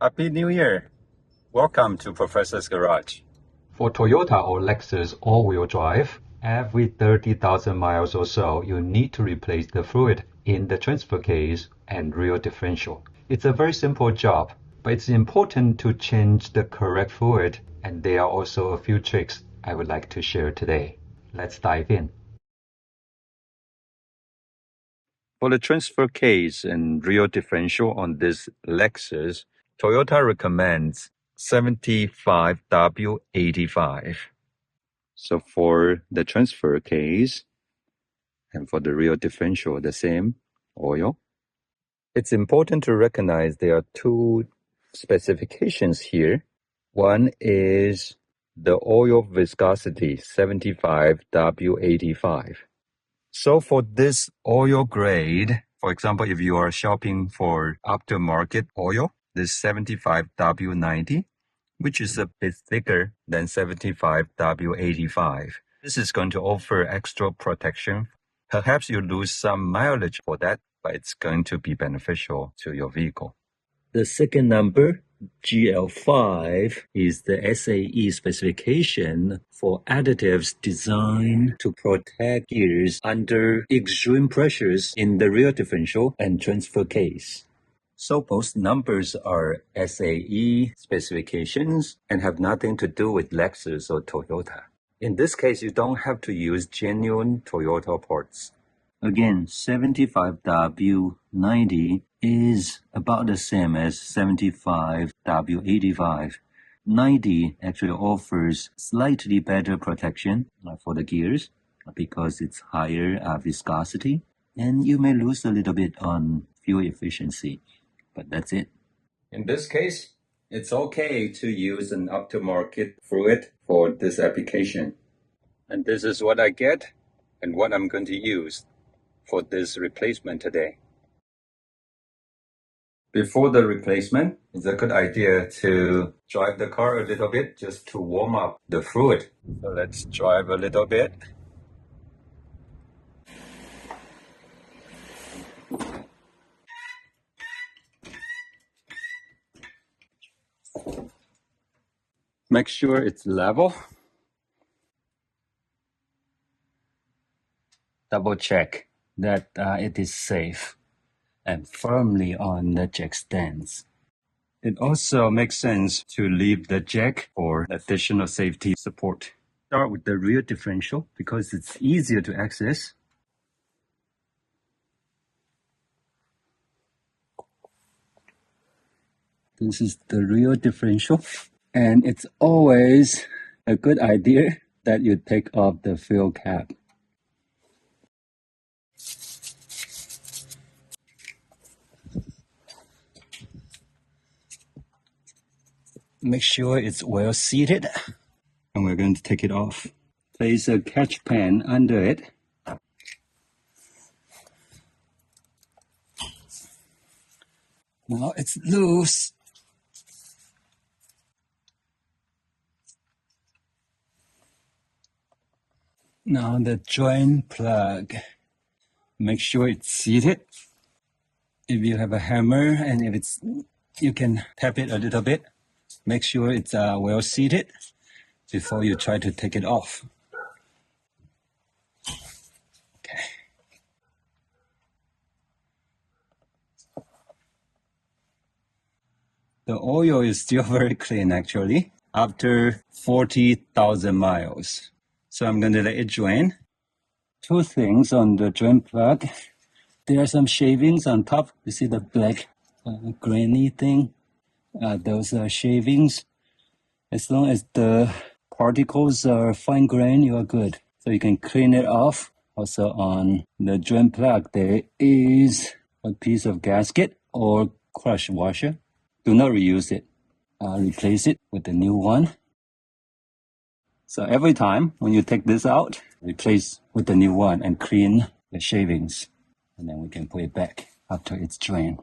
Happy New Year! Welcome to Professor's Garage. For Toyota or Lexus all-wheel drive, every 30,000 miles or so, you need to replace the fluid in the transfer case and rear differential. It's a very simple job, but it's important to change the correct fluid, and there are also a few tricks I would like to share today. Let's dive in. For the transfer case and rear differential on this Lexus, Toyota recommends 75W85. So for the transfer case and for the rear differential, the same oil. It's important to recognize there are two specifications here. One is the oil viscosity, 75W85. So for this oil grade, for example, if you are shopping for aftermarket oil, this 75W90, which is a bit thicker than 75W85. This is going to offer extra protection. Perhaps you lose some mileage for that, but it's going to be beneficial to your vehicle. The second number, GL-5, is the SAE specification for additives designed to protect gears under extreme pressures in the rear differential and transfer case. So both numbers are SAE specifications and have nothing to do with Lexus or Toyota. In this case, you don't have to use genuine Toyota parts. Again, 75W90 is about the same as 75W85. 90 actually offers slightly better protection for the gears because it's higher viscosity, and you may lose a little bit on fuel efficiency, but that's it. In this case, it's okay to use an aftermarket fluid for this application. And this is what I get and what I'm going to use for this replacement today. Before the replacement, it's a good idea to drive the car a little bit just to warm up the fluid. So let's drive a little bit. Make sure it's level. Double check that it is safe and firmly on the jack stands. It also makes sense to leave the jack for additional safety support. Start with the rear differential because it's easier to access. This is the rear differential, and it's always a good idea that you take off the fuel cap. Make sure it's well seated, and we're going to take it off. Place a catch pan under it. Now it's loose. Now the joint plug. Make sure it's seated. If you have a hammer and if it's, you can tap it a little bit. Make sure it's well seated before you try to take it off. Okay. The oil is still very clean actually after 40,000 miles. So I'm going to let it drain. Two things on the drain plug. There are some shavings on top. You see the black grainy thing? Those are shavings. As long as the particles are fine grain, you are good. So you can clean it off. Also on the drain plug, there is a piece of gasket or crush washer. Do not reuse it. Replace it with a new one. So every time when you take this out, replace with the new one and clean the shavings. And then we can put it back after it's drained.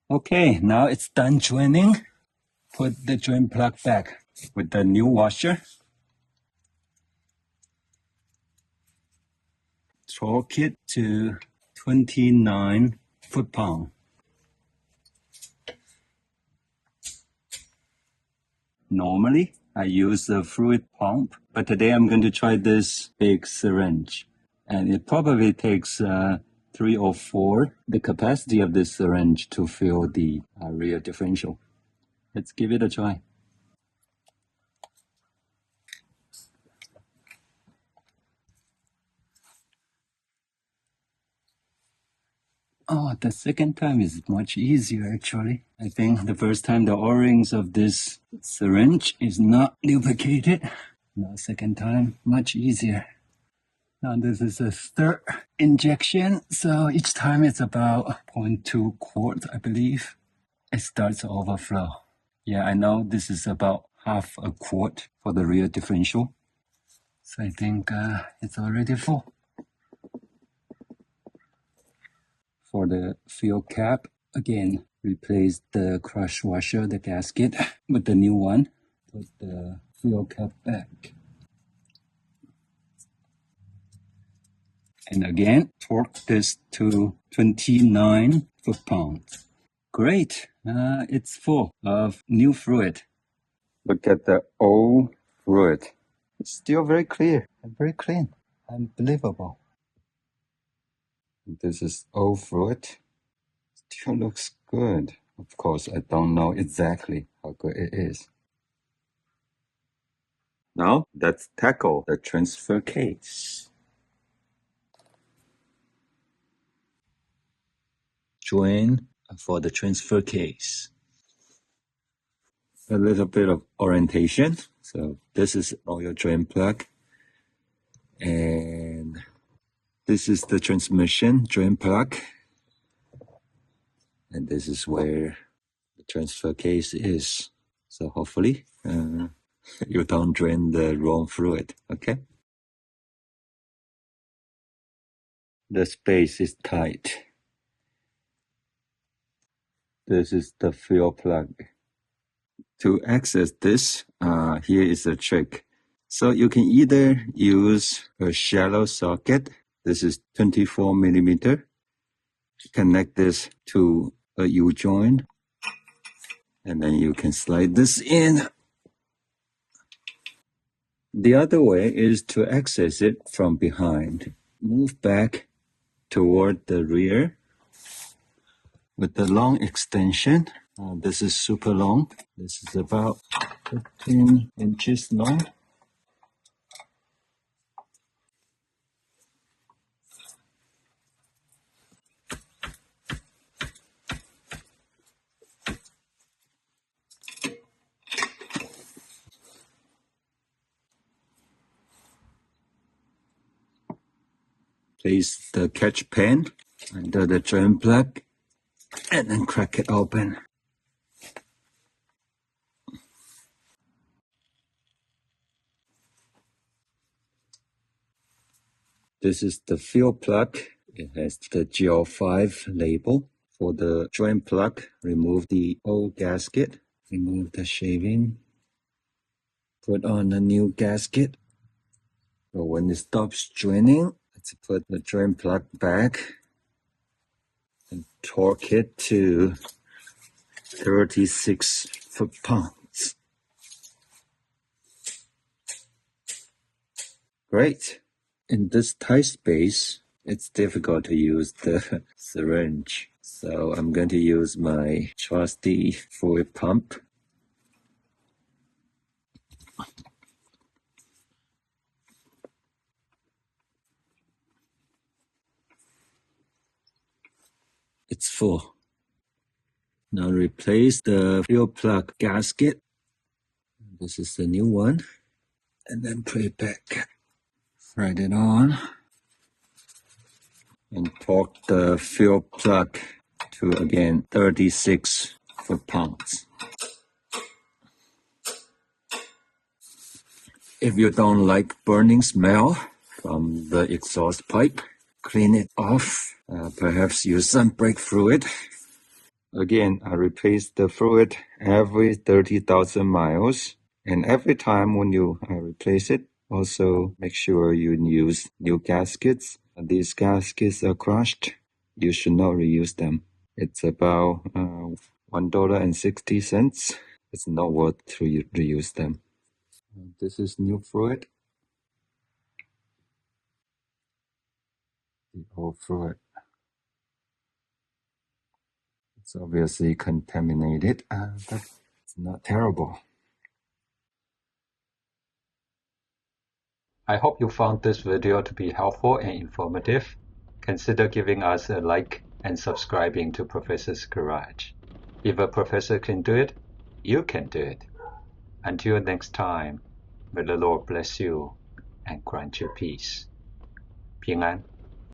Okay, now it's done draining. Put the drain plug back with the new washer. Torque it to 29 foot-pounds. Normally, I use a fluid pump, but today I'm going to try this big syringe. And it probably takes 3 or 4, the capacity of this syringe to fill the rear differential. Let's give it a try. Oh, the second time is much easier actually. I think the first time the O-rings of this syringe is not lubricated. Now second time, much easier. Now this is a third injection, so each time it's about 0.2 quart, I believe. It starts to overflow. Yeah, I know this is about half a quart for the rear differential. So I think it's already full. For the fuel cap, again, replace the crush washer, the gasket, with the new one. Put the fuel cap back. And again, torque this to 29 foot-pounds. Great, it's full of new fluid. Look at the old fluid. It's still very clear and very clean. Unbelievable. This is old fluid. Still looks good. Of course, I don't know exactly how good it is. Now, let's tackle the transfer case. Join for the transfer case. A little bit of orientation. So this is oil drain plug. And this is the transmission drain plug. And this is where the transfer case is. So hopefully you don't drain the wrong fluid, okay? The space is tight. This is the fuel plug. To access this, here is a trick. So you can either use a shallow socket. This is 24 millimeter. Connect this to a U-joint. And then you can slide this in. The other way is to access it from behind. Move back toward the rear with the long extension. This is super long. This is about 15 inches long. Place the catch pan under the drain plug and then crack it open. This is the fuel plug. It has the GL-5 label. For the drain plug, remove the old gasket, remove the shaving, put on a new gasket. So when it stops draining, let's put the drain plug back and torque it to 36 foot-pounds. Great. In this tight space, it's difficult to use the syringe. So I'm going to use my trusty fluid pump. It's full. Now replace the fuel plug gasket. This is the new one. And then put it back. Thread it on. And torque the fuel plug to, again, 36 foot-pounds. If you don't like burning smell from the exhaust pipe, clean it off. Perhaps use some brake fluid. Again, I replace the fluid every 30,000 miles. And every time when you replace it, also make sure you use new gaskets. These gaskets are crushed. You should not reuse them. It's about $1.60. It's not worth to reuse them. This is new fluid. The old fluid. It's obviously contaminated, but it's not terrible. I hope you found this video to be helpful and informative. Consider giving us a like and subscribing to Professor's Garage. If a professor can do it, you can do it. Until next time, may the Lord bless you and grant you peace. 平安。